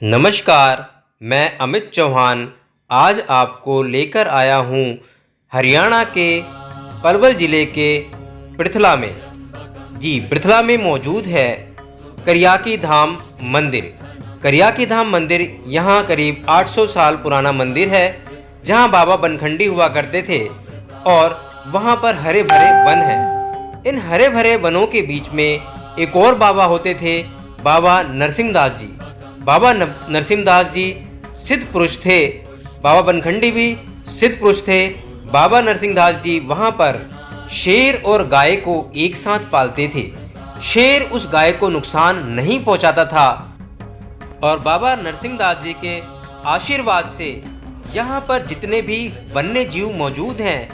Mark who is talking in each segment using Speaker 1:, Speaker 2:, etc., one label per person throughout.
Speaker 1: नमस्कार, मैं अमित चौहान आज आपको लेकर आया हूँ हरियाणा के पलवल ज़िले के पृथला में। जी, पृथला में मौजूद है करियाकी धाम मंदिर। करियाकी धाम मंदिर यहाँ करीब 800 साल पुराना मंदिर है, जहाँ बाबा बनखंडी हुआ करते थे और वहाँ पर हरे भरे वन हैं। इन हरे भरे वनों के बीच में एक और बाबा होते थे, बाबा नरसिंहदास जी। बाबा नरसिंहदास जी सिद्ध पुरुष थे, बाबा बनखंडी भी सिद्ध पुरुष थे। बाबा नरसिंहदास जी वहाँ पर शेर और गाय को एक साथ पालते थे। शेर उस गाय को नुकसान नहीं पहुँचाता था और बाबा नरसिंहदास जी के आशीर्वाद से यहाँ पर जितने भी वन्य जीव मौजूद हैं,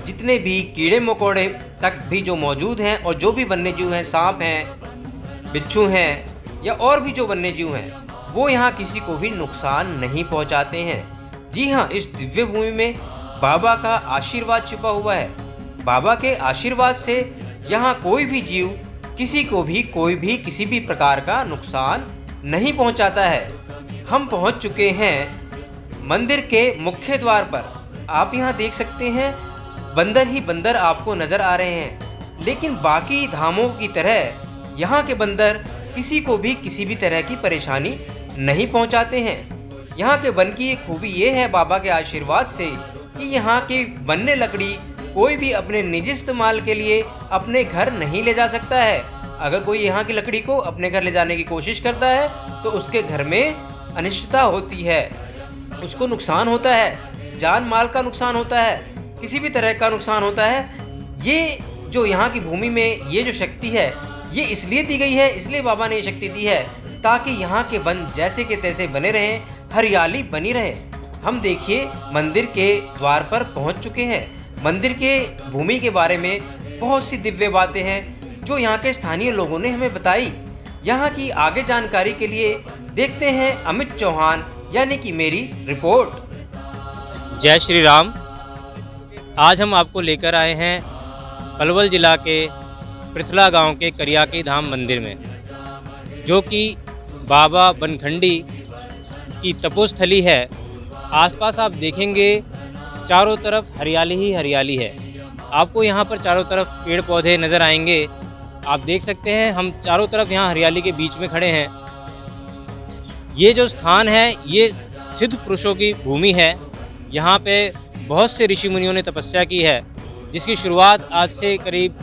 Speaker 1: जितने भी कीड़े मकोड़े तक भी जो मौजूद हैं और जो भी वन्य जीव हैं, सांप हैं, बिच्छू हैं या और भी जो वन्य जीव हैं, वो यहाँ किसी को भी नुकसान नहीं पहुँचाते हैं। जी हाँ, इस दिव्य भूमि में बाबा का आशीर्वाद छिपा हुआ है। बाबा के आशीर्वाद से यहाँ कोई भी जीव किसी को भी कोई भी किसी भी प्रकार का नुकसान नहीं पहुँचाता है। हम पहुँच चुके हैं मंदिर के मुख्य द्वार पर। आप यहाँ देख सकते हैं बंदर ही बंदर आपको नज़र आ रहे हैं, लेकिन बाकी धामों की तरह यहाँ के बंदर किसी को भी किसी भी तरह की परेशानी नहीं पहुंचाते हैं। यहाँ के वन की एक खूबी ये है बाबा के आशीर्वाद से कि यहाँ की वन्य लकड़ी कोई भी अपने निजी इस्तेमाल के लिए अपने घर नहीं ले जा सकता है। अगर कोई यहाँ की लकड़ी को अपने घर ले जाने की कोशिश करता है तो उसके घर में अनिश्चितता होती है, उसको नुकसान होता है, जान माल का नुकसान होता है, किसी भी तरह का नुकसान होता है। ये जो यहाँ की भूमि में ये जो शक्ति है, ये इसलिए दी गई है, इसलिए बाबा ने ये शक्ति दी है ताकि यहाँ के वन जैसे के तैसे बने रहें, हरियाली बनी रहे। हम देखिए मंदिर के द्वार पर पहुँच चुके हैं। मंदिर के भूमि के बारे में बहुत सी दिव्य बातें हैं जो यहाँ के स्थानीय लोगों ने हमें बताई। यहाँ की आगे जानकारी के लिए देखते हैं अमित चौहान यानी कि मेरी रिपोर्ट।
Speaker 2: जय श्री राम। आज हम आपको लेकर आए हैं पलवल जिला के पृथला गांव के करियाकी धाम मंदिर में, जो कि बाबा बनखंडी की तपोस्थली है। आसपास आप देखेंगे चारों तरफ हरियाली ही हरियाली है। आपको यहाँ पर चारों तरफ पेड़ पौधे नज़र आएंगे। आप देख सकते हैं हम चारों तरफ यहाँ हरियाली के बीच में खड़े हैं। ये जो स्थान है ये सिद्ध पुरुषों की भूमि है। यहाँ पे बहुत से ऋषि मुनियों ने तपस्या की है, जिसकी शुरुआत आज से करीब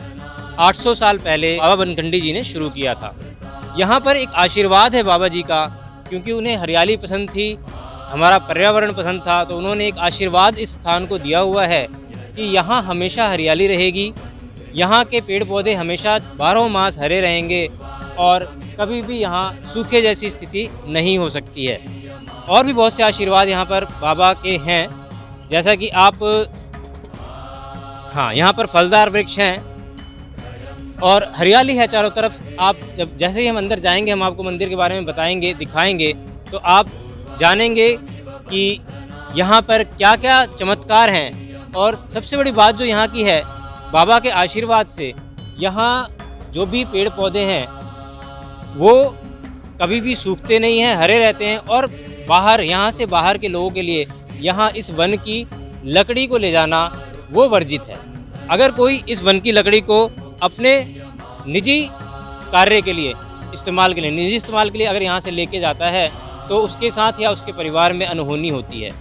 Speaker 2: 800 साल पहले बाबा बनखंडी जी ने शुरू किया था। यहाँ पर एक आशीर्वाद है बाबा जी का, क्योंकि उन्हें हरियाली पसंद थी, हमारा पर्यावरण पसंद था, तो उन्होंने एक आशीर्वाद इस स्थान को दिया हुआ है कि यहाँ हमेशा हरियाली रहेगी, यहाँ के पेड़ पौधे हमेशा 12 मास हरे रहेंगे और कभी भी यहाँ सूखे जैसी स्थिति नहीं हो सकती है। और भी बहुत से आशीर्वाद यहाँ पर बाबा के हैं, जैसा कि आप यहाँ पर फलदार वृक्ष हैं और हरियाली है चारों तरफ। आप जब जैसे ही हम अंदर जाएंगे, हम आपको मंदिर के बारे में बताएंगे, दिखाएंगे, तो आप जानेंगे कि यहाँ पर क्या क्या चमत्कार हैं। और सबसे बड़ी बात जो यहाँ की है, बाबा के आशीर्वाद से यहाँ जो भी पेड़ पौधे हैं वो कभी भी सूखते नहीं हैं, हरे रहते हैं। और बाहर, यहाँ से बाहर के लोगों के लिए यहाँ इस वन की लकड़ी को ले जाना वो वर्जित है। अगर कोई इस वन की लकड़ी को अपने निजी कार्य के लिए इस्तेमाल के लिए अगर यहाँ से लेके जाता है तो उसके साथ या उसके परिवार में अनहोनी होती है।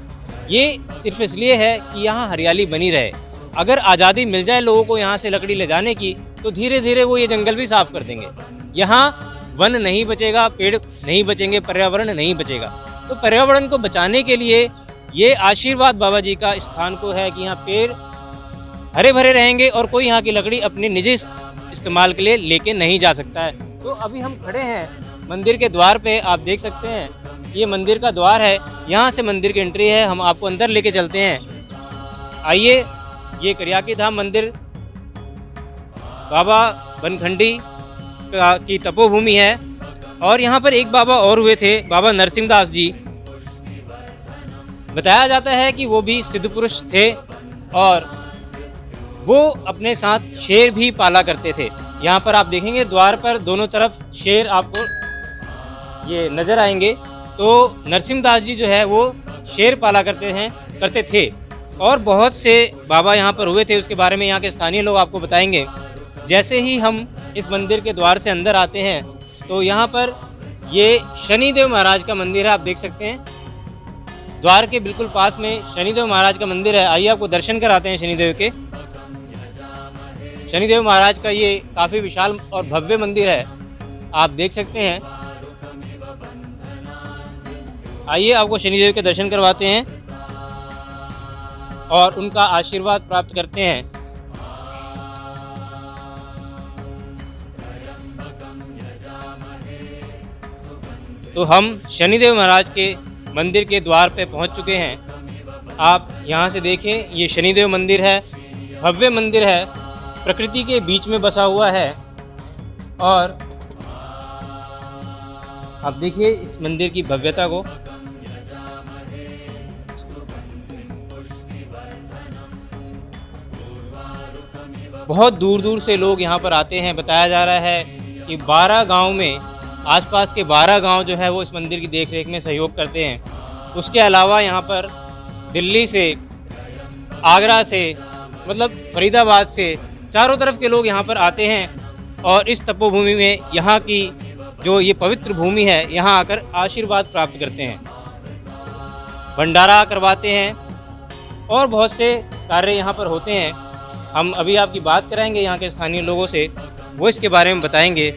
Speaker 2: ये सिर्फ इसलिए है कि यहाँ हरियाली बनी रहे। अगर आज़ादी मिल जाए लोगों को यहाँ से लकड़ी ले जाने की, तो धीरे धीरे वो ये जंगल भी साफ़ कर देंगे। यहाँ वन नहीं बचेगा, पेड़ नहीं बचेंगे, पर्यावरण नहीं बचेगा। तो पर्यावरण को बचाने के लिए ये आशीर्वाद बाबा जी का स्थान को है कि यहाँ पेड़ हरे भरे रहेंगे और कोई यहाँ की लकड़ी अपने निजी इस्तेमाल के लिए लेके नहीं जा सकता है। तो अभी हम खड़े हैं मंदिर के द्वार पे। आप देख सकते हैं ये मंदिर का द्वार है, यहाँ से मंदिर की एंट्री है। हम आपको अंदर लेके चलते हैं। आइए, ये करियाकी धाम मंदिर बाबा बनखंडी की तपोभूमि है। और यहाँ पर एक बाबा और हुए थे, बाबा नरसिंहदास जी। बताया जाता है कि वो भी सिद्ध पुरुष थे और वो अपने साथ शेर भी पाला करते थे। यहाँ पर आप देखेंगे द्वार पर दोनों तरफ शेर आपको ये नज़र आएंगे। तो नरसिंहदास जी जो है वो शेर पाला करते थे और बहुत से बाबा यहाँ पर हुए थे। उसके बारे में यहाँ के स्थानीय लोग आपको बताएंगे। जैसे ही हम इस मंदिर के द्वार से अंदर आते हैं तो यहाँ पर ये शनिदेव महाराज का मंदिर है, आप देख सकते हैं। द्वार के बिल्कुल पास में शनिदेव महाराज का मंदिर है। आइए आपको दर्शन कराते हैं शनिदेव के। शनिदेव महाराज का ये काफ़ी विशाल और भव्य मंदिर है, आप देख सकते हैं। आइए आपको शनिदेव के दर्शन करवाते हैं और उनका आशीर्वाद प्राप्त करते हैं। तो हम शनिदेव महाराज के मंदिर के द्वार पे पहुंच चुके हैं। आप यहाँ से देखें, ये शनिदेव मंदिर है, भव्य मंदिर है, प्रकृति के बीच में बसा हुआ है। और आप देखिए इस मंदिर की भव्यता को। बहुत दूर दूर से लोग यहाँ पर आते हैं। बताया जा रहा है कि 12 गांव में, आसपास के 12 गांव जो है वो इस मंदिर की देखरेख में सहयोग करते हैं। उसके अलावा यहाँ पर दिल्ली से, आगरा से, मतलब फरीदाबाद से, चारों तरफ के लोग यहाँ पर आते हैं और इस तपोभूमि में, यहाँ की जो ये पवित्र भूमि है, यहाँ आकर आशीर्वाद प्राप्त करते हैं, भंडारा करवाते हैं और बहुत से कार्य यहाँ पर होते हैं। हम अभी आपकी बात कराएंगे यहाँ के स्थानीय लोगों से, वो इसके बारे में बताएंगे।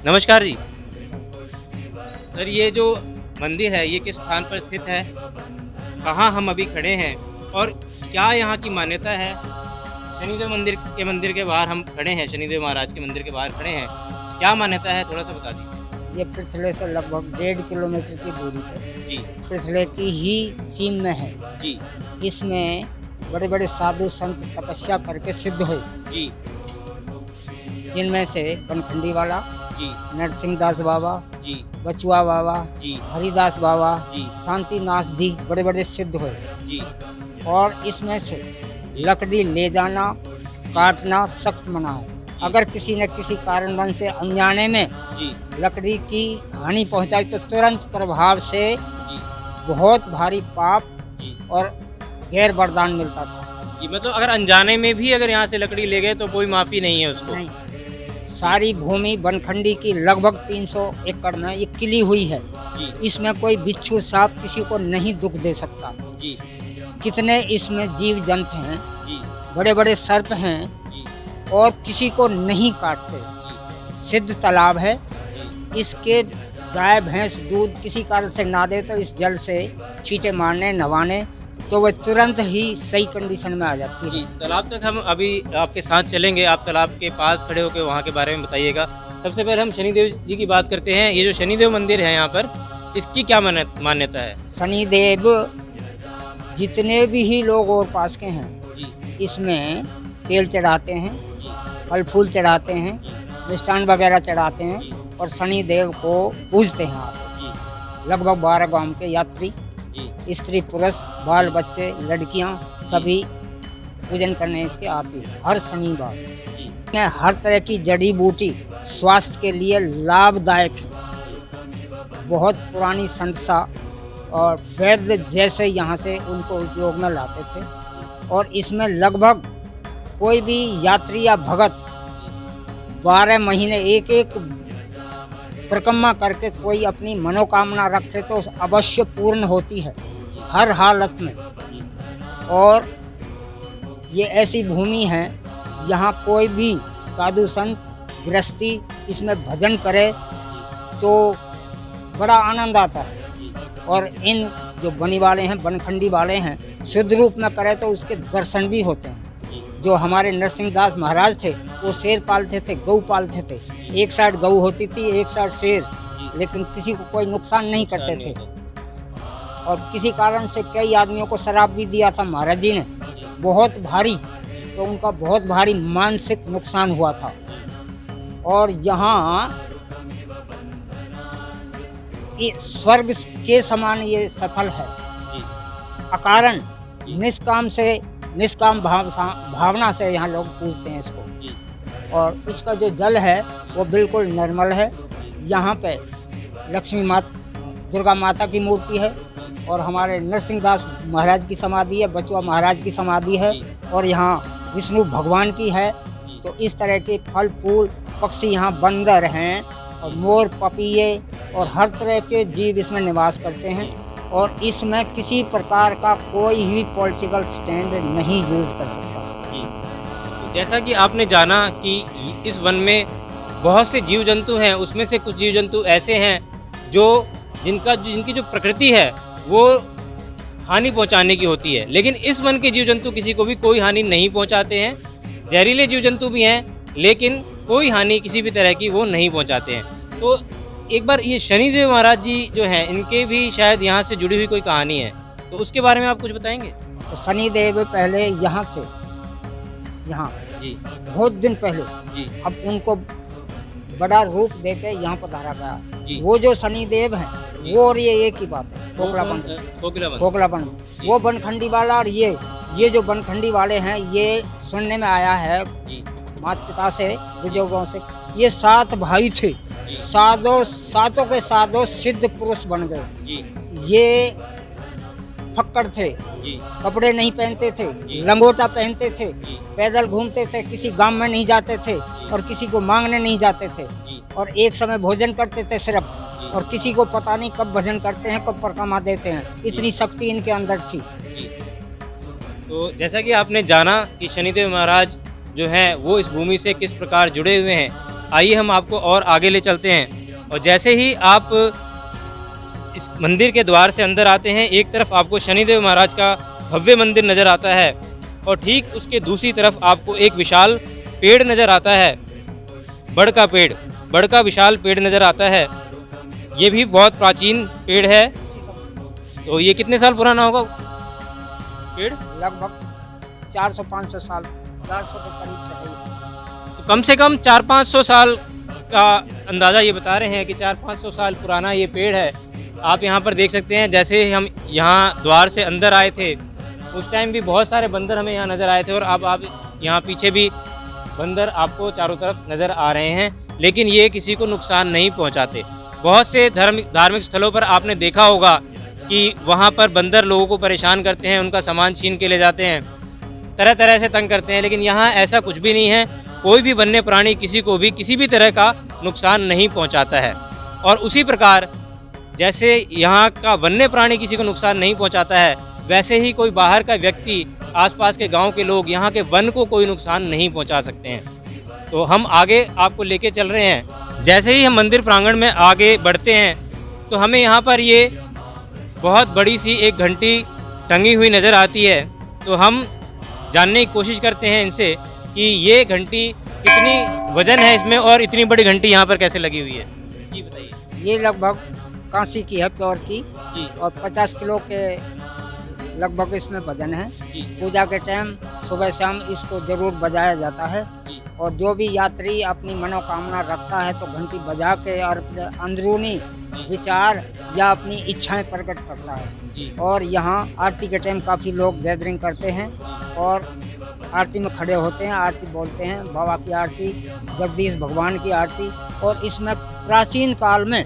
Speaker 2: नमस्कार जी। सर, ये जो मंदिर है ये किस स्थान पर स्थित है, कहाँ हम अभी खड़े हैं और क्या यहाँ की मान्यता है? शनिदेव मंदिर के बाहर हम खड़े हैं, शनिदेव महाराज के मंदिर के बाहर खड़े हैं, क्या मान्यता है थोड़ा सा बता दीजिए।
Speaker 3: ये पृथ्वी से लगभग 1.5 किलोमीटर की दूरी पर
Speaker 2: जी
Speaker 3: पृथ्वी की ही सीम में है
Speaker 2: जी।
Speaker 3: इसमें बड़े बड़े साधु संत तपस्या करके सिद्ध हुए
Speaker 2: जी
Speaker 3: जिनमें से बनखंडी वाला
Speaker 2: जी
Speaker 3: नरसिंहदास बाबा
Speaker 2: जी
Speaker 3: बचुआ बाबा
Speaker 2: जी
Speaker 3: हरिदास बाबा
Speaker 2: जी
Speaker 3: शांतिनाथ जी बड़े बड़े सिद्ध हुए।
Speaker 2: जी
Speaker 3: और इसमें से लकड़ी ले जाना काटना सख्त मना है। अगर किसी न किसी कारणवश से अनजाने में
Speaker 2: जी
Speaker 3: लकड़ी की हानि पहुंचाई तो तुरंत प्रभाव से
Speaker 2: जी
Speaker 3: बहुत भारी पाप
Speaker 2: जी
Speaker 3: और गैर वरदान मिलता था।
Speaker 2: जी। मतलब अगर अनजाने में भी अगर यहाँ से लकड़ी ले गए तो कोई माफ़ी नहीं है उसको?
Speaker 3: नहीं, सारी भूमि बनखंडी की लगभग 300 एकड़ में ये किली हुई है
Speaker 2: जी
Speaker 3: इसमें कोई बिच्छू सांप किसी को नहीं दुख दे सकता।
Speaker 2: जी
Speaker 3: कितने इसमें जीव जंतु हैं,
Speaker 2: जी
Speaker 3: बड़े बड़े सर्प हैं
Speaker 2: जी
Speaker 3: और किसी को नहीं काटते।
Speaker 2: जी
Speaker 3: सिद्ध तालाब है,
Speaker 2: जी
Speaker 3: इसके गाय भैंस दूध किसी कारण से ना दे तो इस जल से छींटे मारने नहवाने तो वह तुरंत ही सही कंडीशन में आ जाती है।
Speaker 2: जी। तालाब तक हम अभी आपके साथ चलेंगे, आप तालाब के पास खड़े होकर वहाँ के बारे में बताइएगा। सबसे पहले हम शनिदेव जी की बात करते हैं। ये जो शनिदेव मंदिर है यहाँ पर, इसकी क्या मान्यता है?
Speaker 3: शनिदेव जितने भी ही लोग और पास के हैं
Speaker 2: जी
Speaker 3: इसमें तेल चढ़ाते हैं,
Speaker 2: जी
Speaker 3: फल फूल चढ़ाते हैं,
Speaker 2: जी
Speaker 3: मिष्ठान वगैरह चढ़ाते
Speaker 2: जी
Speaker 3: हैं और शनिदेव को पूजते हैं। आप
Speaker 2: जी
Speaker 3: लगभग 12 गांव के यात्री,
Speaker 2: जी
Speaker 3: स्त्री पुरुष, बाल बच्चे, लड़कियां सभी पूजन करने इसके आती है हर शनिवार।
Speaker 2: जी
Speaker 3: में हर तरह की जड़ी बूटी स्वास्थ्य के लिए लाभदायक है। बहुत पुरानी संस्था और वैद्य जैसे यहाँ से उनको उपयोग में लाते थे और इसमें लगभग कोई भी यात्री या भगत 12 महीने एक एक परिक्रमा करके कोई अपनी मनोकामना रखे तो अवश्य पूर्ण होती है हर हालत में। और ये ऐसी भूमि है यहाँ कोई भी साधु संत गृहस्थी इसमें भजन करे तो बड़ा आनंद आता है। और इन जो बनी वाले हैं, बनखंडी वाले हैं, शुद्ध रूप में करे तो उसके दर्शन भी होते हैं। जो हमारे नरसिंहदास महाराज थे वो शेर पालते थे, गऊ पालते थे। एक साइड गऊ होती थी, एक साइड शेर, लेकिन किसी को कोई नुकसान नहीं करते थे। और किसी कारण से कई आदमियों को शराब भी दिया था महाराज जी ने, बहुत भारी, तो उनका बहुत भारी मानसिक नुकसान हुआ था। और यहाँ स्वर्ग के समान ये स्थल है। अकारण निष्काम भावना से यहाँ लोग पूजते हैं इसको। और इसका जो जल है वो बिल्कुल निर्मल है। यहाँ पे लक्ष्मी माता दुर्गा माता की मूर्ति है और हमारे नरसिंहदास महाराज की समाधि है, बचुआ महाराज की समाधि है और यहाँ विष्णु भगवान की है। तो इस तरह के फल फूल पक्षी यहाँ बंदर हैं और मोर पपीहे और हर तरह के जीव इसमें निवास करते हैं और इसमें किसी प्रकार का कोई भी पॉलिटिकल स्टैंड नहीं यूज कर सकता।
Speaker 2: जी, तो जैसा कि आपने जाना कि इस वन में बहुत से जीव जंतु हैं, उसमें से कुछ जीव जंतु ऐसे हैं जो जिनकी जो प्रकृति है वो हानि पहुंचाने की होती है, लेकिन इस वन के जीव जंतु किसी को भी कोई हानि नहीं पहुंचाते हैं। जहरीले जीव जंतु भी हैं लेकिन कोई हानि किसी भी तरह की वो नहीं पहुंचाते हैं। तो एक बार ये शनिदेव महाराज जी जो हैं इनके भी शायद यहाँ से जुड़ी हुई कोई कहानी है, तो उसके बारे में आप कुछ बताएंगे?
Speaker 3: तो शनिदेव पहले यहाँ थे, यहाँ
Speaker 2: जी
Speaker 3: बहुत दिन पहले।
Speaker 2: जी
Speaker 3: अब उनको बड़ा रूप देके यहाँ पधारा गया।
Speaker 2: जी।
Speaker 3: वो जो शनिदेव हैं वो और ये एक ही बात है। खोखलाबन, खोखलाबन वो बनखंडी वाला और ये जो बनखंडी वाले हैं, ये सुनने में आया है
Speaker 2: जी
Speaker 3: माता पिता से, बुजुर्गों से, ये 7 भाई थे, सातों के सातों सिद्ध पुरुष बन गए।
Speaker 2: जी
Speaker 3: ये फक्कड़ थे,
Speaker 2: जी
Speaker 3: कपड़े नहीं पहनते थे,
Speaker 2: जी।
Speaker 3: लंगोटा पहनते थे,
Speaker 2: जी।
Speaker 3: पैदल घूमते थे, किसी गांव में नहीं जाते थे और किसी को मांगने नहीं जाते थे
Speaker 2: जी
Speaker 3: और एक समय भोजन करते थे सिर्फ,
Speaker 2: जी।
Speaker 3: और किसी को पता नहीं कब भजन करते हैं, कब परिक्रमा देते हैं, इतनी शक्ति इनके अंदर थी।
Speaker 2: जी। तो जैसा कि आपने जाना कि शनिदेव महाराज जो हैं वो इस भूमि से किस प्रकार जुड़े हुए हैं, आइए हम आपको और आगे ले चलते हैं। और जैसे ही आप इस मंदिर के द्वार से अंदर आते हैं, एक तरफ आपको शनिदेव महाराज का भव्य मंदिर नज़र आता है और ठीक उसके दूसरी तरफ आपको एक विशाल पेड़ नज़र आता है, बड़ का विशाल पेड़ नज़र आता है। ये भी बहुत प्राचीन पेड़ है। तो ये कितने साल पुराना होगा पेड़?
Speaker 3: लगभग 400-500 साल, 400 के करीब है ये।
Speaker 2: तो कम से कम 400-500 साल का अंदाज़ा ये बता रहे हैं कि 400-500 साल पुराना ये पेड़ है। आप यहाँ पर देख सकते हैं, जैसे हम यहाँ द्वार से अंदर आए थे उस टाइम भी बहुत सारे बंदर हमें यहाँ नज़र आए थे और अब आप यहाँ पीछे भी बंदर आपको चारों तरफ नज़र आ रहे हैं, लेकिन ये किसी को नुकसान नहीं पहुँचाते। बहुत से धार्मिक स्थलों पर आपने देखा होगा कि वहाँ पर बंदर लोगों को परेशान करते हैं, उनका सामान छीन के ले जाते हैं, तरह तरह से तंग करते हैं, लेकिन यहाँ ऐसा कुछ भी नहीं है। कोई भी वन्य प्राणी किसी को भी किसी भी तरह का नुकसान नहीं पहुँचाता है। और उसी प्रकार जैसे यहाँ का वन्य प्राणी किसी को नुकसान नहीं पहुँचाता है, वैसे ही कोई बाहर का व्यक्ति, आसपास के गांव के लोग यहाँ के वन को कोई नुकसान नहीं पहुँचा सकते हैं। तो हम आगे आपको लेके चल रहे हैं। जैसे ही हम मंदिर प्रांगण में आगे बढ़ते हैं तो हमें यहाँ पर ये बहुत बड़ी सी एक घंटी टंगी हुई नज़र आती है। तो हम जानने की कोशिश करते हैं इनसे कि ये घंटी कितनी वजन है इसमें और इतनी बड़ी घंटी यहाँ पर कैसे लगी हुई है। जी बताइए।
Speaker 3: ये लगभग कांसी की है, प्योर की,
Speaker 2: जी
Speaker 3: और 50 किलो के लगभग इसमें वजन है।
Speaker 2: जी
Speaker 3: पूजा के टाइम सुबह शाम इसको जरूर बजाया जाता है
Speaker 2: जी
Speaker 3: और जो भी यात्री अपनी मनोकामना रखता है तो घंटी बजा के और अपने अंदरूनी विचार या अपनी इच्छाएं प्रकट करता है।
Speaker 2: जी
Speaker 3: और यहाँ आरती के टाइम काफ़ी लोग गैदरिंग करते हैं और आरती में खड़े होते हैं, आरती बोलते हैं, बाबा की आरती, जगदीश भगवान की आरती। और इसमें प्राचीन काल में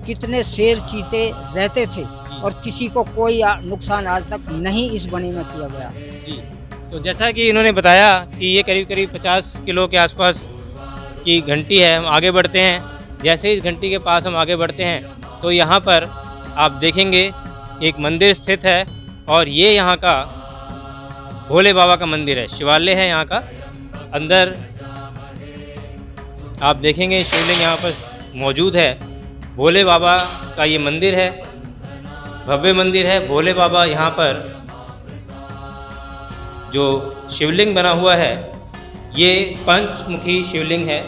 Speaker 3: कितने शेर चीते रहते थे और किसी को कोई नुकसान आज तक नहीं इस बनी में किया गया।
Speaker 2: जी। तो जैसा कि इन्होंने बताया कि ये करीब करीब 50 किलो के आसपास की घंटी है। हम आगे बढ़ते हैं। जैसे ही इस घंटी के पास हम आगे बढ़ते हैं तो यहाँ पर आप देखेंगे एक मंदिर स्थित है और ये यहाँ का भोले बाबा का मंदिर है, शिवालय है यहाँ का। अंदर आप देखेंगे शिवलिंग यहाँ पर मौजूद है। भोले बाबा का ये मंदिर है, भव्य मंदिर है। भोले बाबा यहाँ पर जो शिवलिंग बना हुआ है ये पंचमुखी शिवलिंग है।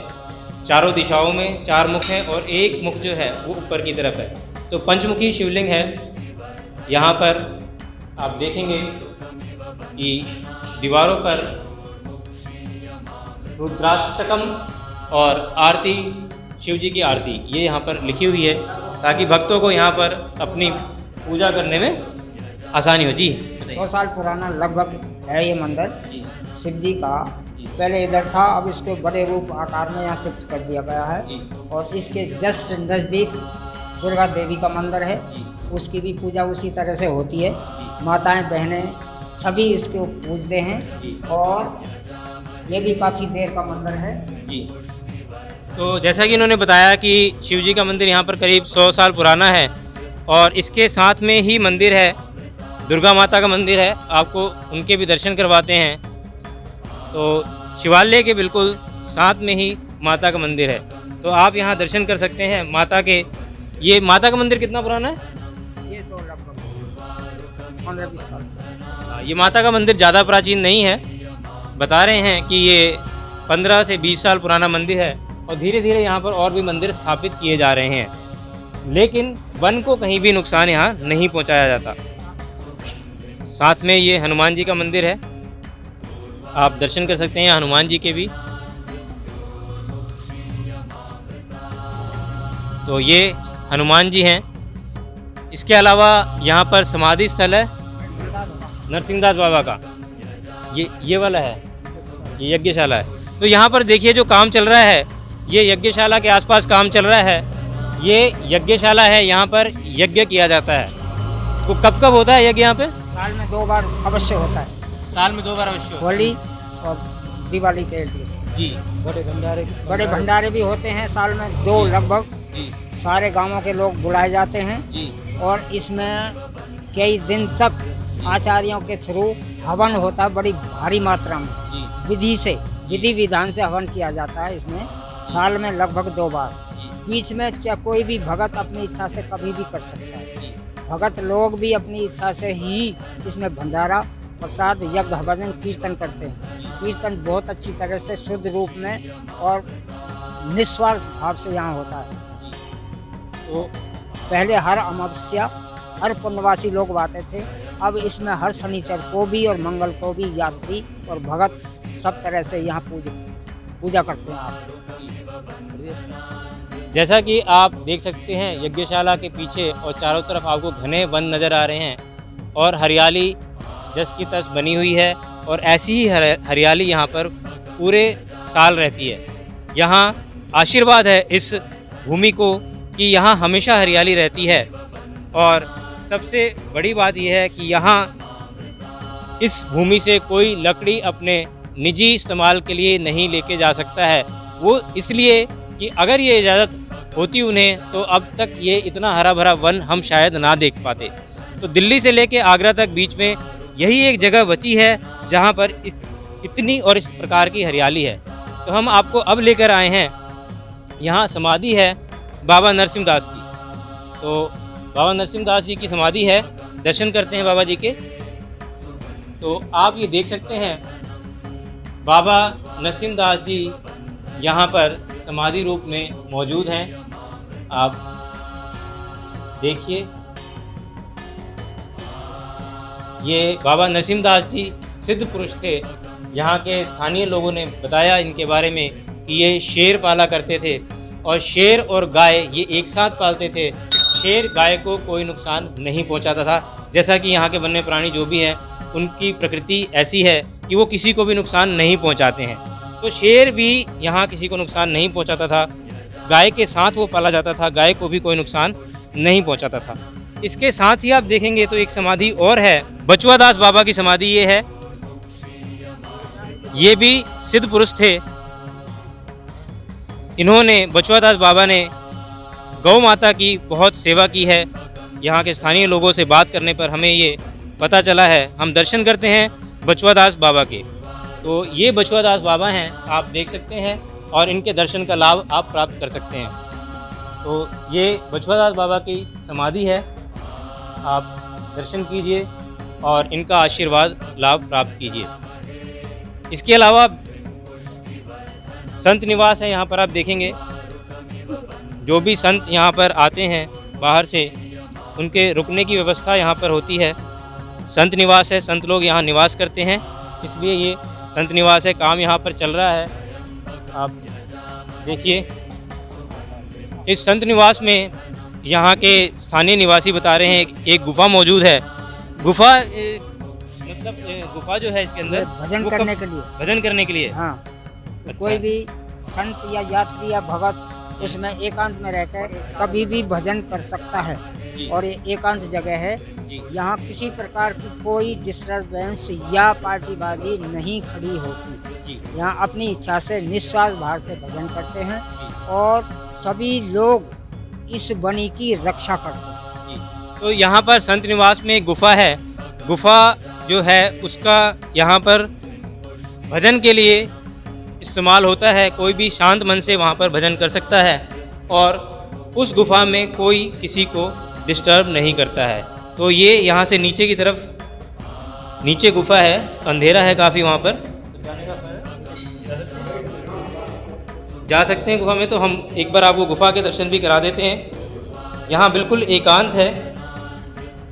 Speaker 2: चारों दिशाओं में 4 मुख हैं और एक मुख जो है वो ऊपर की तरफ है। तो पंचमुखी शिवलिंग है। यहाँ पर आप देखेंगे कि दीवारों पर रुद्राष्टकम और आरती, शिव जी की आरती ये यहाँ पर लिखी हुई है ताकि भक्तों को यहाँ पर अपनी पूजा करने में आसानी हो। जी
Speaker 3: 100 साल पुराना लगभग है ये मंदिर
Speaker 2: जी
Speaker 3: शिव जी का। पहले इधर था, अब इसको बड़े रूप आकार में यहाँ शिफ्ट कर दिया गया है।
Speaker 2: जी
Speaker 3: और इसके जस्ट नज़दीक दुर्गा देवी का मंदिर है, उसकी भी पूजा उसी तरह से होती है। माताएं बहनें सभी इसको पूजते हैं और ये भी काफ़ी देर का मंदिर है।
Speaker 2: जी। तो जैसा कि इन्होंने बताया कि शिव जी का मंदिर यहाँ पर करीब 100 साल पुराना है और इसके साथ में ही मंदिर है, दुर्गा माता का मंदिर है। आपको उनके भी दर्शन करवाते हैं। तो शिवालय के बिल्कुल साथ में ही माता का मंदिर है, तो आप यहाँ दर्शन कर सकते हैं माता के। ये माता का मंदिर कितना पुराना है?
Speaker 3: ये तो लगभग 15-20 साल।
Speaker 2: ये माता का मंदिर ज़्यादा प्राचीन नहीं है, बता रहे हैं कि ये 15 से 20 साल पुराना मंदिर है और धीरे धीरे यहाँ पर और भी मंदिर स्थापित किए जा रहे हैं, लेकिन वन को कहीं भी नुकसान यहाँ नहीं पहुँचाया जाता। साथ में ये हनुमान जी का मंदिर है, आप दर्शन कर सकते हैं हनुमान जी के भी। तो ये हनुमान जी हैं। इसके अलावा यहाँ पर समाधि स्थल है नरसिंहदास बाबा का, ये वाला है, ये यज्ञशाला है। तो यहाँ पर देखिए जो काम चल रहा है, ये यज्ञशाला के आसपास काम चल रहा है। ये यज्ञशाला है, यहाँ पर यज्ञ किया जाता है। तो कब कब होता है यज्ञ यहाँ पे?
Speaker 3: साल में 2 बार अवश्य होता है,
Speaker 2: साल में 2 बार अवश्य होता है।
Speaker 3: होली और दिवाली के लिए।
Speaker 2: जी।
Speaker 3: बड़े भंडारे भी होते हैं साल में 2 लगभग।
Speaker 2: जी
Speaker 3: सारे गांवों के लोग बुलाए जाते हैं
Speaker 2: जी
Speaker 3: और इसमें कई दिन तक आचार्यों के थ्रू हवन होता है, बड़ी भारी मात्रा में
Speaker 2: जी
Speaker 3: विधि विधान से हवन किया जाता है। इसमें साल में लगभग 2 बार। बीच में चाहे कोई भी भगत अपनी इच्छा से कभी भी कर सकता है। भगत लोग भी अपनी इच्छा से ही इसमें भंडारा प्रसाद यज्ञ भजन कीर्तन करते हैं। कीर्तन बहुत अच्छी तरह से शुद्ध रूप में और निस्वार्थ भाव से यहाँ होता है। तो पहले हर अमावस्या हर पूर्णवासी लोग आते थे, अब इसमें हर शनिचर को भी और मंगल को भी यात्री और भगत सब तरह से यहाँ पूजा करते हैं। आप
Speaker 2: जैसा कि आप देख सकते हैं यज्ञशाला के पीछे और चारों तरफ आपको घने वन नज़र आ रहे हैं और हरियाली जस की तस बनी हुई है और ऐसी ही हरियाली यहाँ पर पूरे साल रहती है। यहाँ आशीर्वाद है इस भूमि को कि यहाँ हमेशा हरियाली रहती है। और सबसे बड़ी बात यह है कि यहाँ इस भूमि से कोई लकड़ी अपने निजी इस्तेमाल के लिए नहीं लेके जा सकता है। वो इसलिए कि अगर ये इजाज़त होती उन्हें तो अब तक ये इतना हरा भरा वन हम शायद ना देख पाते। तो दिल्ली से लेके आगरा तक बीच में यही एक जगह बची है जहाँ पर इतनी और इस प्रकार की हरियाली है। तो हम आपको अब लेकर आए हैं, यहाँ समाधि है बाबा नरसिंहदास की। तो बाबा नरसिंहदास जी की समाधि है, दर्शन करते हैं बाबा जी के। तो आप ये देख सकते हैं बाबा नरसिंहदास जी यहाँ पर समाधि रूप में मौजूद हैं। आप देखिए, ये बाबा नरसिंहदास जी सिद्ध पुरुष थे। यहाँ के स्थानीय लोगों ने बताया इनके बारे में कि ये शेर पाला करते थे और शेर और गाय ये एक साथ पालते थे। शेर गाय को कोई नुकसान नहीं पहुँचाता था। जैसा कि यहाँ के वन्य प्राणी जो भी हैं उनकी प्रकृति ऐसी है कि वो किसी को भी नुकसान नहीं पहुँचाते हैं। तो शेर भी यहाँ किसी को नुकसान नहीं पहुँचाता था। गाय के साथ वो पाला जाता था, गाय को भी कोई नुकसान नहीं पहुँचाता था। इसके साथ ही आप देखेंगे तो एक समाधि और है, बचुआ दास बाबा की समाधि ये है। ये भी सिद्ध पुरुष थे। इन्होंने, बचुआ दास बाबा ने गौ माता की बहुत सेवा की है। यहाँ के स्थानीय लोगों से बात करने पर हमें ये पता चला है। हम दर्शन करते हैं बचुआ दास बाबा के। तो ये बचुआ दास बाबा हैं, आप देख सकते हैं, और इनके दर्शन का लाभ आप प्राप्त कर सकते हैं। तो ये बचुआ दास बाबा की समाधि है, आप दर्शन कीजिए और इनका आशीर्वाद लाभ प्राप्त कीजिए। इसके अलावा संत निवास है, यहाँ पर आप देखेंगे जो भी संत यहाँ पर आते हैं बाहर से उनके रुकने की व्यवस्था यहाँ पर होती है। संत निवास है, संत लोग यहाँ निवास करते हैं, इसलिए ये संत निवास है। काम यहाँ पर चल रहा है, आप देखिए। इस संत निवास में यहाँ के स्थानीय निवासी बता रहे हैं एक गुफा मौजूद है। गुफा मतलब गुफा जो है इसके अंदर
Speaker 3: भजन करने के लिए,
Speaker 2: भजन करने के लिए।
Speaker 3: हाँ।
Speaker 2: अच्छा।
Speaker 3: कोई भी संत या यात्री या भगत उसमें एकांत में रहकर कभी भी भजन कर सकता है।
Speaker 2: जी।
Speaker 3: और ये एकांत जगह है,
Speaker 2: जी।
Speaker 3: यहाँ किसी प्रकार की कोई डिस्टरबेंस या पार्टीबाजी नहीं खड़ी होती।
Speaker 2: जी।
Speaker 3: यहाँ अपनी इच्छा से निस्वार्थ भाव से भजन करते हैं
Speaker 2: जी।
Speaker 3: और सभी लोग इस बनी की रक्षा करते हैं।
Speaker 2: जी। तो यहाँ पर संत निवास में एक गुफा है। गुफा जो है उसका यहाँ पर भजन के लिए इस्तेमाल होता है। कोई भी शांत मन से वहाँ पर भजन कर सकता है और उस गुफा में कोई किसी को डिस्टर्ब नहीं करता है। तो ये यहाँ से नीचे की तरफ, नीचे गुफा है, अंधेरा है काफ़ी, वहाँ पर जा सकते हैं गुफा में। तो हम एक बार आपको गुफा के दर्शन भी करा देते हैं। यहाँ बिल्कुल एकांत है,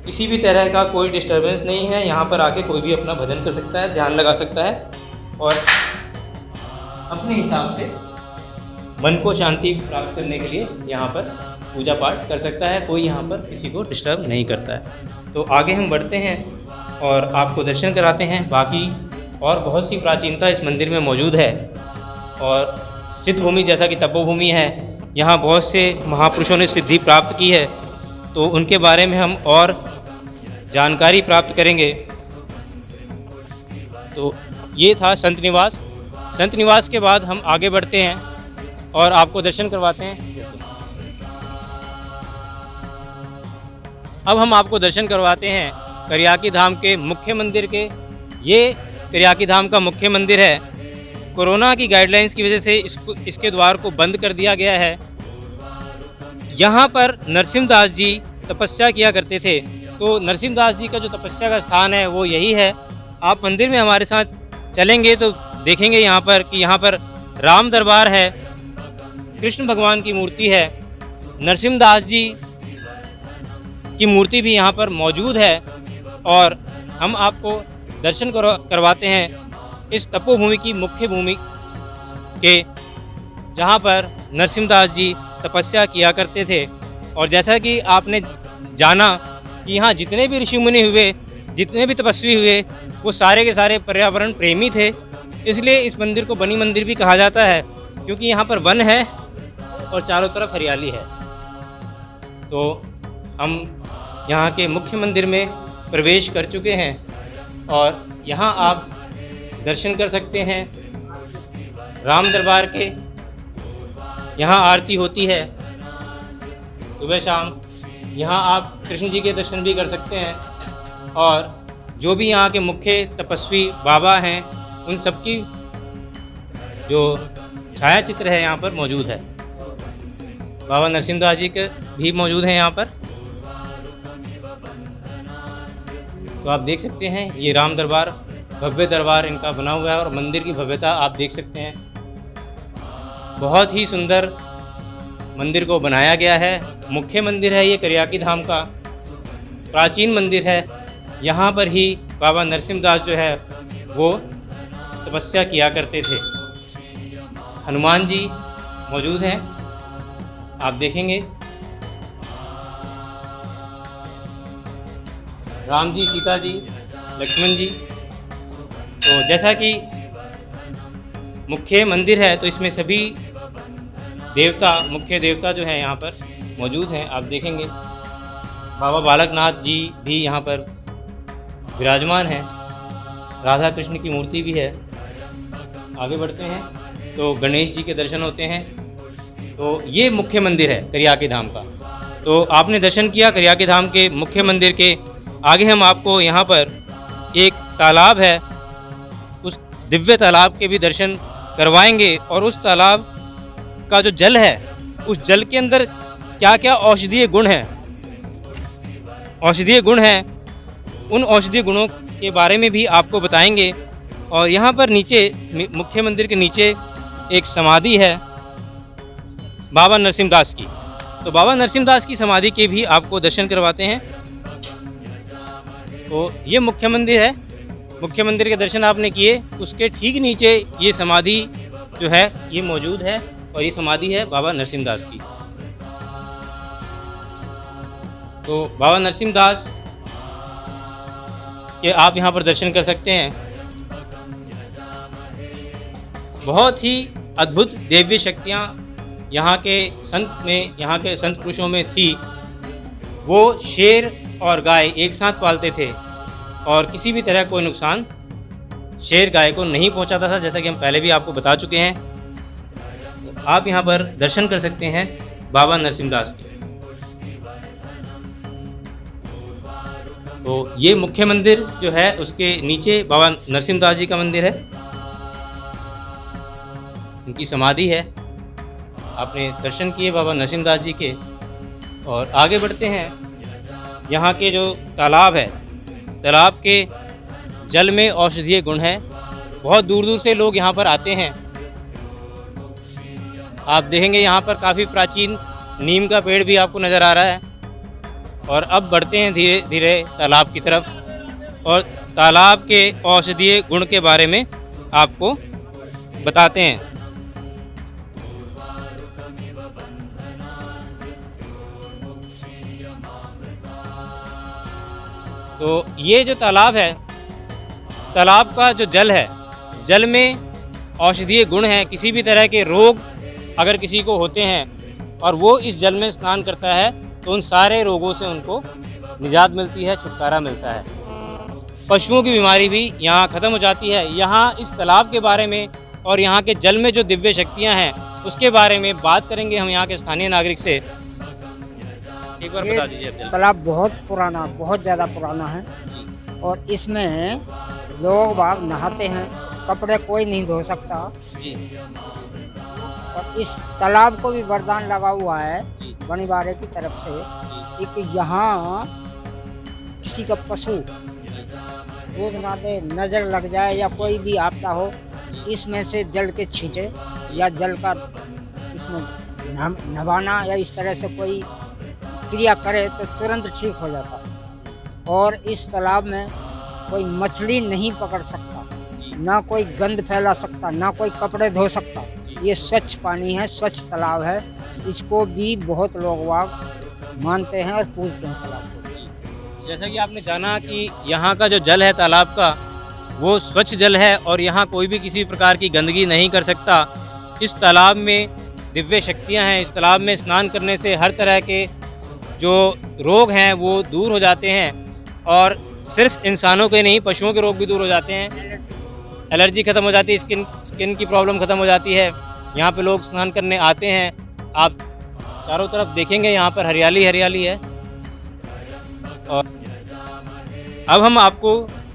Speaker 2: किसी भी तरह का कोई डिस्टरबेंस नहीं है। यहाँ पर आके कोई भी अपना भजन कर सकता है, ध्यान लगा सकता है और अपने हिसाब से मन को शांति प्राप्त करने के लिए यहाँ पर पूजा पाठ कर सकता है। कोई यहाँ पर किसी को डिस्टर्ब नहीं करता है। तो आगे हम बढ़ते हैं और आपको दर्शन कराते हैं। बाकी और बहुत सी प्राचीनता इस मंदिर में मौजूद है और सिद्ध भूमि जैसा कि तपोभूमि है, यहाँ बहुत से महापुरुषों ने सिद्धि प्राप्त की है। तो उनके बारे में हम और जानकारी प्राप्त करेंगे। तो ये था संत निवास। संत निवास के बाद हम आगे बढ़ते हैं और आपको दर्शन करवाते हैं। अब हम आपको दर्शन करवाते हैं करियाकी धाम के मुख्य मंदिर के। ये करियाकी धाम का मुख्य मंदिर है। कोरोना की गाइडलाइंस की वजह से इसके द्वार को बंद कर दिया गया है। यहाँ पर नरसिम्हदास जी तपस्या किया करते थे। तो नरसिम्हदास जी का जो तपस्या का स्थान है वो यही है। आप मंदिर में हमारे साथ चलेंगे तो देखेंगे यहाँ पर कि यहाँ पर राम दरबार है, कृष्ण भगवान की मूर्ति है, नरसिम्हदास जी की मूर्ति भी यहाँ पर मौजूद है। और हम आपको दर्शन करवाते हैं इस तपोभूमि की मुख्य भूमि के, जहाँ पर नरसिम्हदास जी तपस्या किया करते थे। और जैसा कि आपने जाना कि यहाँ जितने भी ऋषि मुनि हुए, जितने भी तपस्वी हुए, वो सारे के सारे पर्यावरण प्रेमी थे। इसलिए इस मंदिर को बनी मंदिर भी कहा जाता है, क्योंकि यहाँ पर वन है और चारों तरफ हरियाली है। तो हम यहाँ के मुख्य मंदिर में प्रवेश कर चुके हैं और यहाँ आप दर्शन कर सकते हैं राम दरबार के। यहाँ आरती होती है सुबह शाम। यहाँ आप कृष्ण जी के दर्शन भी कर सकते हैं और जो भी यहाँ के मुख्य तपस्वी बाबा हैं उन सबकी जो छाया चित्र है यहाँ पर मौजूद है। बाबा नरसिम्हदास जी के भी मौजूद हैं यहाँ पर। तो आप देख सकते हैं ये राम दरबार, भव्य दरबार इनका बना हुआ है और मंदिर की भव्यता आप देख सकते हैं। बहुत ही सुंदर मंदिर को बनाया गया है। मुख्य मंदिर है ये करियाकी धाम का, प्राचीन मंदिर है। यहाँ पर ही बाबा नरसिम्हदास जो है वो तपस्या किया करते थे। हनुमान जी मौजूद हैं, आप देखेंगे। राम जी, सीता जी, लक्ष्मण जी। तो जैसा कि मुख्य मंदिर है तो इसमें सभी देवता, मुख्य देवता जो है यहाँ पर मौजूद हैं, आप देखेंगे। बाबा बालकनाथ जी भी यहाँ पर विराजमान हैं। राधा कृष्ण की मूर्ति भी है। आगे बढ़ते हैं तो गणेश जी के दर्शन होते हैं। तो ये मुख्य मंदिर है करियाकी धाम का। तो आपने दर्शन किया करियाकी धाम के मुख्य मंदिर के। आगे हम आपको यहाँ पर एक तालाब है, उस दिव्य तालाब के भी दर्शन करवाएंगे और उस तालाब का जो जल है, उस जल के अंदर क्या क्या औषधीय गुण हैं, उन औषधीय गुणों के बारे में भी आपको बताएंगे। और यहाँ पर नीचे मुख्य मंदिर के नीचे एक समाधि है बाबा नरसिम्हदास की। तो बाबा नरसिम्हदास की समाधि के भी आपको दर्शन करवाते हैं। तो ये मुख्य मंदिर है। मुख्य मंदिर के दर्शन आपने किए, उसके ठीक नीचे ये समाधि जो है ये मौजूद है और ये समाधि है बाबा नरसिम्हदास की। तो बाबा नरसिम्हदास के आप यहाँ पर दर्शन कर सकते हैं। बहुत ही अद्भुत दिव्य शक्तियाँ यहाँ के संत पुरुषों में थी, वो शेर और गाय एक साथ पालते थे और किसी भी तरह कोई नुकसान शेर गाय को नहीं पहुँचाता था, जैसा कि हम पहले भी आपको बता चुके हैं। तो आप यहाँ पर दर्शन कर सकते हैं बाबा नरसिंहदास के। तो ये मुख्य मंदिर जो है उसके नीचे बाबा नरसिंहदास जी का मंदिर है, उनकी समाधि है। आपने दर्शन किए बाबा नरसिंहदास जी के और आगे बढ़ते हैं। यहाँ के जो तालाब है, तालाब के जल में औषधीय गुण है। बहुत दूर दूर से लोग यहाँ पर आते हैं। आप देखेंगे यहाँ पर काफ़ी प्राचीन नीम का पेड़ भी आपको नज़र आ रहा है। और अब बढ़ते हैं धीरे धीरे तालाब की तरफ और तालाब के औषधीय गुण के बारे में आपको बताते हैं। तो ये जो तालाब है, तालाब का जो जल है, जल में औषधीय गुण हैं। किसी भी तरह के रोग अगर किसी को होते हैं और वो इस जल में स्नान करता है तो उन सारे रोगों से उनको निजात मिलती है, छुटकारा मिलता है। पशुओं की बीमारी भी यहाँ ख़त्म हो जाती है। यहाँ इस तालाब के बारे में और यहाँ के जल में जो दिव्य शक्तियाँ हैं उसके बारे में बात करेंगे हम यहाँ के स्थानीय नागरिक से। एक बार बता दीजिए।
Speaker 3: तालाब बहुत पुराना, बहुत ज़्यादा पुराना है और इसमें लोग बाग नहाते हैं, कपड़े कोई नहीं धो सकता
Speaker 2: जी।
Speaker 3: और इस तालाब को भी वरदान लगा हुआ है बनीवाड़े की तरफ से कि यहाँ किसी का पशु दूध ना दे, नज़र लग जाए या कोई भी आपदा हो, इसमें से जल के छींटे या जल का इसमें नवाना या इस तरह से कोई क्रिया करे तो तुरंत ठीक हो जाता है। और इस तालाब में कोई मछली नहीं पकड़ सकता, ना कोई गंद फैला सकता, ना कोई कपड़े धो सकता। ये स्वच्छ पानी है, स्वच्छ तालाब है। इसको भी बहुत लोग वाग मानते हैं और पूजते हैं तालाब को।
Speaker 2: जैसा कि आपने जाना कि यहाँ का जो जल है तालाब का, वो स्वच्छ जल है और यहाँ कोई भी किसी प्रकार की गंदगी नहीं कर सकता। इस तालाब में दिव्य शक्तियाँ हैं। इस तालाब में स्नान करने से हर तरह के जो रोग हैं वो दूर हो जाते हैं और सिर्फ इंसानों के नहीं, पशुओं के रोग भी दूर हो जाते हैं। एलर्जी ख़त्म हो जाती है, स्किन की प्रॉब्लम ख़त्म हो जाती है। यहाँ पे लोग स्नान करने आते हैं। आप चारों तरफ देखेंगे यहाँ पर हरियाली हरियाली है। और अब हम आपको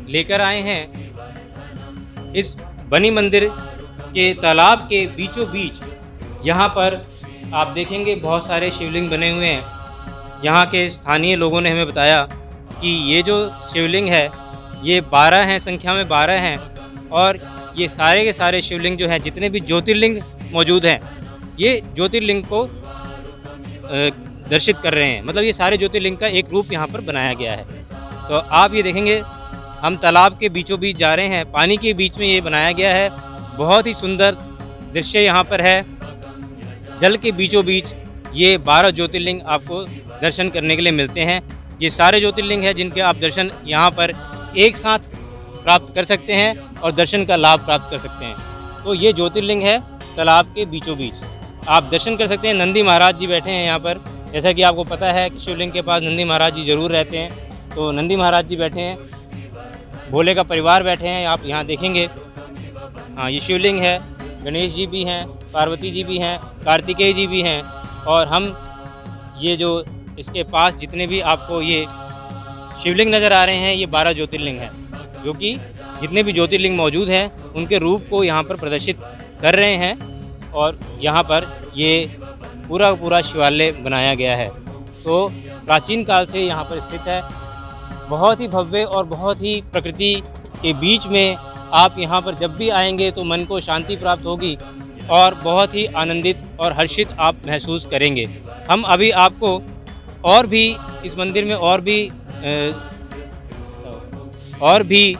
Speaker 2: लेकर आए हैं इस बनी मंदिर के तालाब के बीचों बीच। यहाँ पर आप देखेंगे बहुत सारे शिवलिंग बने हुए हैं। यहाँ के स्थानीय लोगों ने हमें बताया कि ये जो शिवलिंग है ये 12 हैं, संख्या में 12 हैं और ये सारे के सारे शिवलिंग जो हैं, जितने भी ज्योतिर्लिंग मौजूद हैं, ये ज्योतिर्लिंग को दर्शित कर रहे हैं। मतलब ये सारे ज्योतिर्लिंग का एक रूप यहाँ पर बनाया गया है। तो आप ये देखेंगे, हम तालाब के बीचों बीच जा रहे हैं, पानी के बीच में ये बनाया गया है। बहुत ही सुंदर दृश्य यहाँ पर है। जल के बीचों बीच ये 12 ज्योतिर्लिंग आपको दर्शन करने के लिए मिलते हैं। ये सारे ज्योतिर्लिंग हैं जिनके आप दर्शन यहाँ पर एक साथ प्राप्त कर सकते हैं और दर्शन का लाभ प्राप्त कर सकते हैं। तो ये ज्योतिर्लिंग है तालाब के बीचों बीच, आप दर्शन कर सकते हैं। नंदी महाराज जी बैठे हैं यहाँ पर। जैसा कि आपको पता है कि शिवलिंग के पास नंदी महाराज जी ज़रूर रहते हैं, तो नंदी महाराज जी बैठे हैं, भोले का परिवार बैठे हैं। आप यहाँ देखेंगे, हाँ ये शिवलिंग है। गणेश जी भी हैं, पार्वती जी भी हैं, कार्तिकेय जी भी हैं। और हम ये जो इसके पास जितने भी आपको ये शिवलिंग नज़र आ रहे हैं, ये 12 ज्योतिर्लिंग हैं, जो कि जितने भी ज्योतिर्लिंग मौजूद हैं उनके रूप को यहाँ पर प्रदर्शित कर रहे हैं। और यहाँ पर ये पूरा शिवालय बनाया गया है। तो प्राचीन काल से यहाँ पर स्थित है। बहुत ही भव्य और बहुत ही प्रकृति के बीच में आप यहाँ पर जब भी आएंगे तो मन को शांति प्राप्त होगी और बहुत ही आनंदित और हर्षित आप महसूस करेंगे। हम अभी आपको और भी इस मंदिर में और भी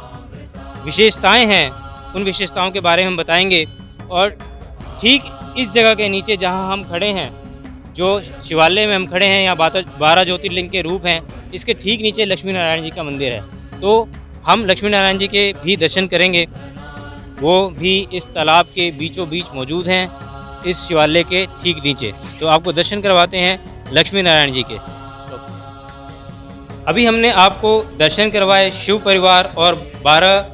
Speaker 2: विशेषताएं हैं, उन विशेषताओं के बारे में हम बताएंगे। और ठीक इस जगह के नीचे जहां हम खड़े हैं, जो शिवालय में हम खड़े हैं, यहाँ 12 ज्योतिर्लिंग के रूप हैं, इसके ठीक नीचे लक्ष्मी नारायण जी का मंदिर है। तो हम लक्ष्मी नारायण जी के भी दर्शन करेंगे। वो भी इस तालाब के बीचों बीच मौजूद हैं। इस शिवालय के ठीक नीचे। तो आपको दर्शन करवाते हैं लक्ष्मी नारायण जी के। अभी हमने आपको दर्शन करवाए शिव परिवार और 12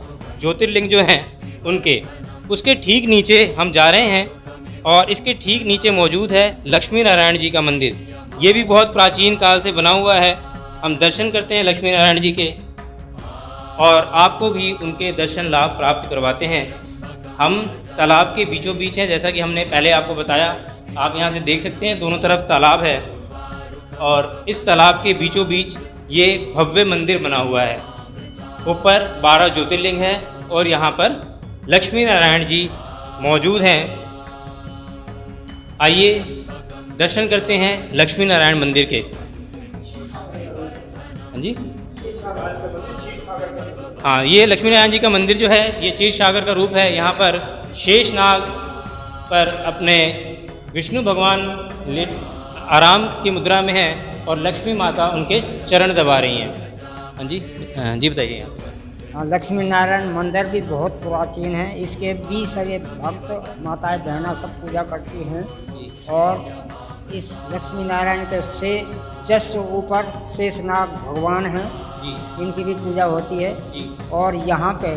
Speaker 2: ज्योतिर्लिंग जो हैं उनके, उसके ठीक नीचे हम जा रहे हैं और इसके ठीक नीचे मौजूद है लक्ष्मी नारायण जी का मंदिर। ये भी बहुत प्राचीन काल से बना हुआ है। हम दर्शन करते हैं लक्ष्मी नारायण जी के और आपको भी उनके दर्शन लाभ प्राप्त करवाते हैं। हम तालाब के बीचों बीच हैं, जैसा कि हमने पहले आपको बताया। आप यहाँ से देख सकते हैं दोनों तरफ तालाब है और इस तालाब के बीचों बीच ये भव्य मंदिर बना हुआ है। ऊपर 12 ज्योतिर्लिंग है और यहाँ पर लक्ष्मी नारायण जी मौजूद हैं। आइए दर्शन करते हैं लक्ष्मी नारायण मंदिर के। हाँ जी, हाँ, ये लक्ष्मी नारायण जी का मंदिर जो है ये क्षीर सागर का रूप है। यहाँ पर शेषनाग पर अपने विष्णु भगवान आराम की मुद्रा में हैं और लक्ष्मी माता उनके चरण दबा रही हैं। हाँ जी, जी बताइए।
Speaker 3: हाँ, लक्ष्मी नारायण मंदिर भी बहुत प्राचीन है। इसके 20 सारे भक्त माताएं बहना सब पूजा करती हैं और इस लक्ष्मी नारायण के से जस्ट ऊपर शेषनाग भगवान हैं
Speaker 2: जी,
Speaker 3: इनकी भी पूजा होती है
Speaker 2: जी,
Speaker 3: और यहाँ पे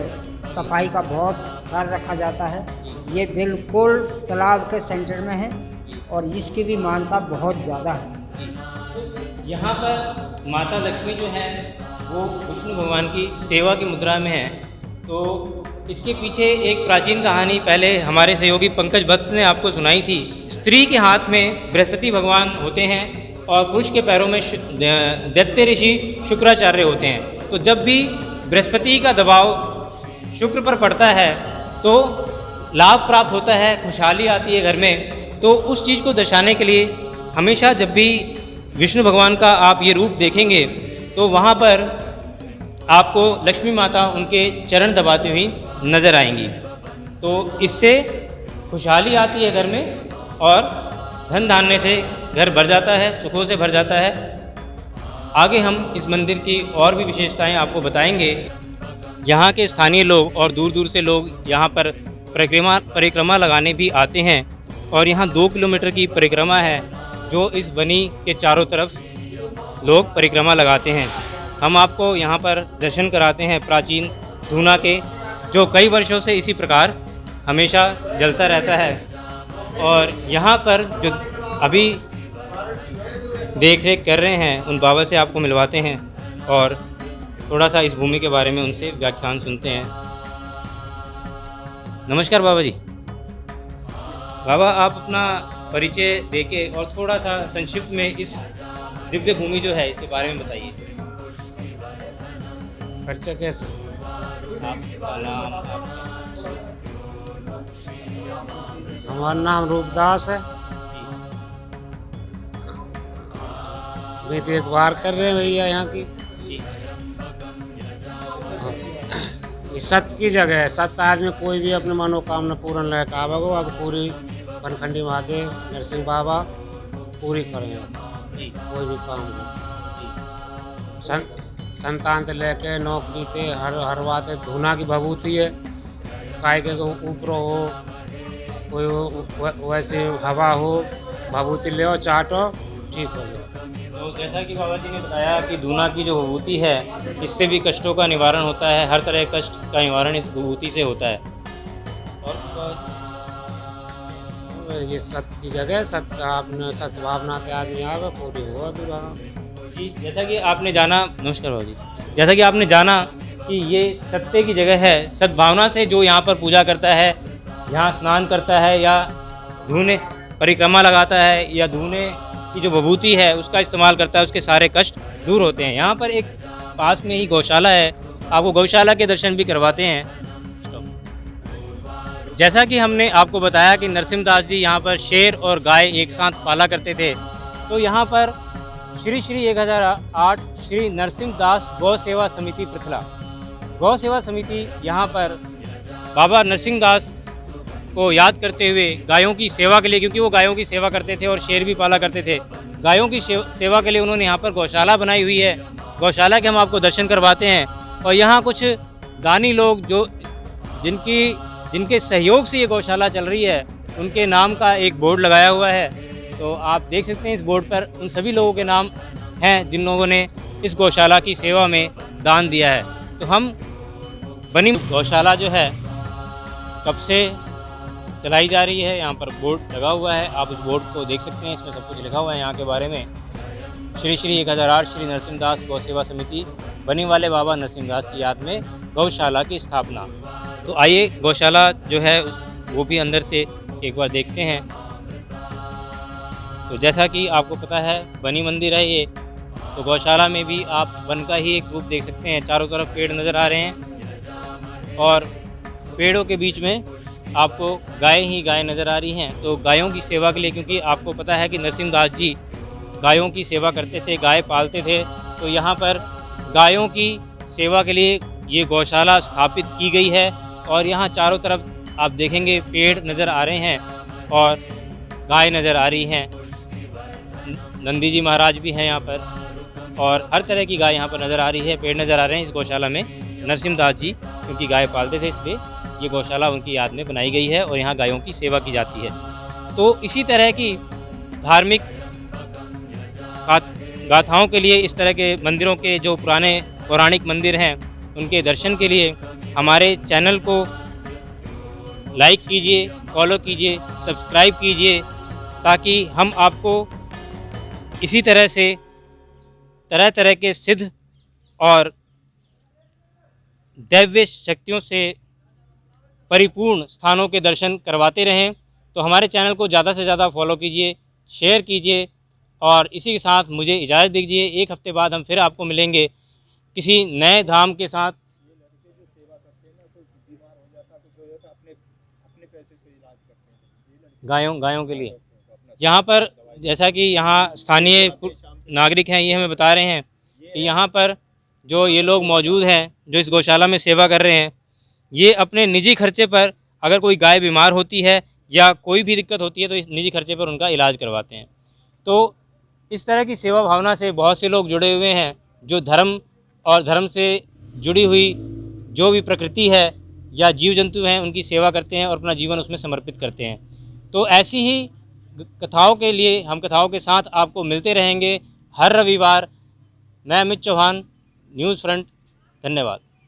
Speaker 3: सफाई का बहुत ख्याल रखा जाता है। ये बिल्कुल तालाब के सेंटर में है और इसकी भी मान्यता बहुत ज़्यादा है।
Speaker 2: यहाँ पर माता लक्ष्मी जो है वो विष्णु भगवान की सेवा की मुद्रा में है। तो इसके पीछे एक प्राचीन कहानी पहले हमारे सहयोगी पंकज वत्स ने आपको सुनाई थी। स्त्री के हाथ में बृहस्पति भगवान होते हैं और पुरुष के पैरों में दैत्य ऋषि शुक्राचार्य होते हैं। तो जब भी बृहस्पति का दबाव शुक्र पर पड़ता है तो लाभ प्राप्त होता है, खुशहाली आती है घर में। तो उस चीज़ को दर्शाने के लिए हमेशा जब भी विष्णु भगवान का आप ये रूप देखेंगे तो वहाँ पर आपको लक्ष्मी माता उनके चरण दबाती हुई नज़र आएंगी। तो इससे खुशहाली आती है घर में और धन धान्य से घर भर जाता है, सुखों से भर जाता है। आगे हम इस मंदिर की और भी विशेषताएं आपको बताएंगे। यहाँ के स्थानीय लोग और दूर दूर से लोग यहाँ पर परिक्रमा लगाने भी आते हैं और यहाँ 2 किलोमीटर की परिक्रमा है जो इस बनी के चारों तरफ लोग परिक्रमा लगाते हैं। हम आपको यहाँ पर दर्शन कराते हैं प्राचीन धूना के, जो कई वर्षों से इसी प्रकार हमेशा जलता रहता है। और यहाँ पर जो अभी देख रेख कर रहे हैं उन बाबा से आपको मिलवाते हैं और थोड़ा सा इस भूमि के बारे में उनसे व्याख्यान सुनते हैं। नमस्कार बाबा जी। बाबा, आप अपना परिचय देके और थोड़ा सा संक्षिप्त में इस दिव्य भूमि जो है इसके बारे में बताइए।
Speaker 4: परिचय कैसे?
Speaker 2: आपका नाम,
Speaker 4: हमारा नाम रूपदास है। मैं देखभाल कर रहे हैं भैया यहाँ की।
Speaker 2: जी,
Speaker 4: ये सत्य की जगह है। सत्य आदमी कोई भी अपने मनोकामना पूर्ण रहे काबा को अब पूरी बनखंडी महादेव नरसिंह बाबा पूरी करें
Speaker 2: जी,
Speaker 4: कोई भी काम हो।
Speaker 2: जी,
Speaker 4: संतान से लेके नौकरी से हर बात है। धूना की भभूति है, काय के ऊपर हो कोई वैसे हवा हो, भभूति ले चाटो ठीक हो जाए।
Speaker 2: तो जैसा कि बाबा जी ने बताया कि धूना की जो विभूति है इससे भी कष्टों का निवारण होता है। हर तरह के कष्ट का निवारण इस विभूति से होता है। और
Speaker 4: ये सत्य की जगह, सत्य आपने सत्य भावना के आदमी आवे पूरी हुआ विवाह।
Speaker 2: जी, जैसा कि आपने जाना, नमस्कार बाबा जी, जैसा कि आपने जाना कि ये सत्य की जगह है। सद्भावना से जो यहाँ पर पूजा करता है, यहाँ स्नान करता है या धूने परिक्रमा लगाता है या धूने की जो विभूति है उसका इस्तेमाल करता है, उसके सारे कष्ट दूर होते हैं। यहाँ पर एक पास में ही गौशाला है, आपको गौशाला के दर्शन भी करवाते हैं। जैसा कि हमने आपको बताया कि नरसिम्हदास जी यहाँ पर शेर और गाय एक साथ पाला करते थे। तो यहाँ पर श्री 1008 श्री नरसिम्हदास गौ सेवा समिति पृथला गौ सेवा समिति यहाँ पर बाबा नरसिम्हदास को याद करते हुए गायों की सेवा के लिए, क्योंकि वो गायों की सेवा करते थे और शेर भी पाला करते थे, गायों की सेवा के लिए उन्होंने यहाँ पर गौशाला बनाई हुई है। गौशाला के हम आपको दर्शन करवाते हैं। और यहाँ कुछ दानी लोग जो जिनके सहयोग से ये गौशाला चल रही है उनके नाम का एक बोर्ड लगाया हुआ है। तो आप देख सकते हैं इस बोर्ड पर उन सभी लोगों के नाम हैं जिन लोगों ने इस गौशाला की सेवा में दान दिया है। तो हम बनी गौशाला जो है कब से चलाई जा रही है, यहाँ पर बोर्ड लगा हुआ है, आप उस बोर्ड को देख सकते हैं, इसमें सब कुछ लिखा हुआ है यहाँ के बारे में। श्री श्री 1008 श्री नरसिंहदास गौ सेवा समिति बनी वाले बाबा नरसिंहदास की याद में गौशाला की स्थापना। तो आइए गौशाला जो है वो भी अंदर से एक बार देखते हैं। तो जैसा कि आपको पता है बनी मंदिर है ये, तो गौशाला में भी आप वन का ही एक रूप देख सकते हैं। चारों तरफ पेड़ नज़र आ रहे हैं और पेड़ों के बीच में आपको गाय ही गाय नज़र आ रही हैं। तो गायों की सेवा के लिए, क्योंकि आपको पता है कि नरसिंहदास जी गायों की सेवा करते थे, गाय पालते थे, तो यहाँ पर गायों की सेवा के लिए ये गौशाला स्थापित की गई है। और यहाँ चारों तरफ आप देखेंगे पेड़ नज़र आ रहे हैं और गाय नज़र आ रही हैं। नंदी जी महाराज भी हैं यहाँ पर और हर तरह की गाय यहाँ पर नज़र आ रही है, पेड़ नज़र आ रहे हैं इस गौशाला में। नरसिंहदास जी क्योंकि गाय पालते थे इसलिए ये गौशाला उनकी याद में बनाई गई है और यहाँ गायों की सेवा की जाती है। तो इसी तरह की धार्मिक गाथाओं के लिए इस तरह के मंदिरों के जो पुराने पौराणिक मंदिर हैं उनके दर्शन के लिए हमारे चैनल को लाइक कीजिए, फॉलो कीजिए, सब्सक्राइब कीजिए, ताकि हम आपको इसी तरह से तरह तरह के सिद्ध और दैव्य शक्तियों से परिपूर्ण स्थानों के दर्शन करवाते रहें। तो हमारे चैनल को ज़्यादा से ज़्यादा फॉलो कीजिए, शेयर कीजिए और इसी के साथ मुझे इजाज़त दीजिए। एक हफ्ते बाद हम फिर आपको मिलेंगे किसी नए धाम के साथ। गायों के लिए यहाँ पर जैसा कि यहाँ स्थानीय नागरिक हैं ये हमें बता रहे हैं कि यहाँ पर जो ये लोग मौजूद हैं जो इस गौशाला में सेवा कर रहे हैं, ये अपने निजी खर्चे पर अगर कोई गाय बीमार होती है या कोई भी दिक्कत होती है तो इस निजी खर्चे पर उनका इलाज करवाते हैं। तो इस तरह की सेवा भावना से बहुत से लोग जुड़े हुए हैं जो धर्म और धर्म से जुड़ी हुई जो भी प्रकृति है या जीव जंतु हैं उनकी सेवा करते हैं और अपना जीवन उसमें समर्पित करते हैं। तो ऐसी ही कथाओं के लिए हम कथाओं के साथ आपको मिलते रहेंगे हर रविवार। मैं अमित चौहान, न्यूज़ फ्रंट। धन्यवाद।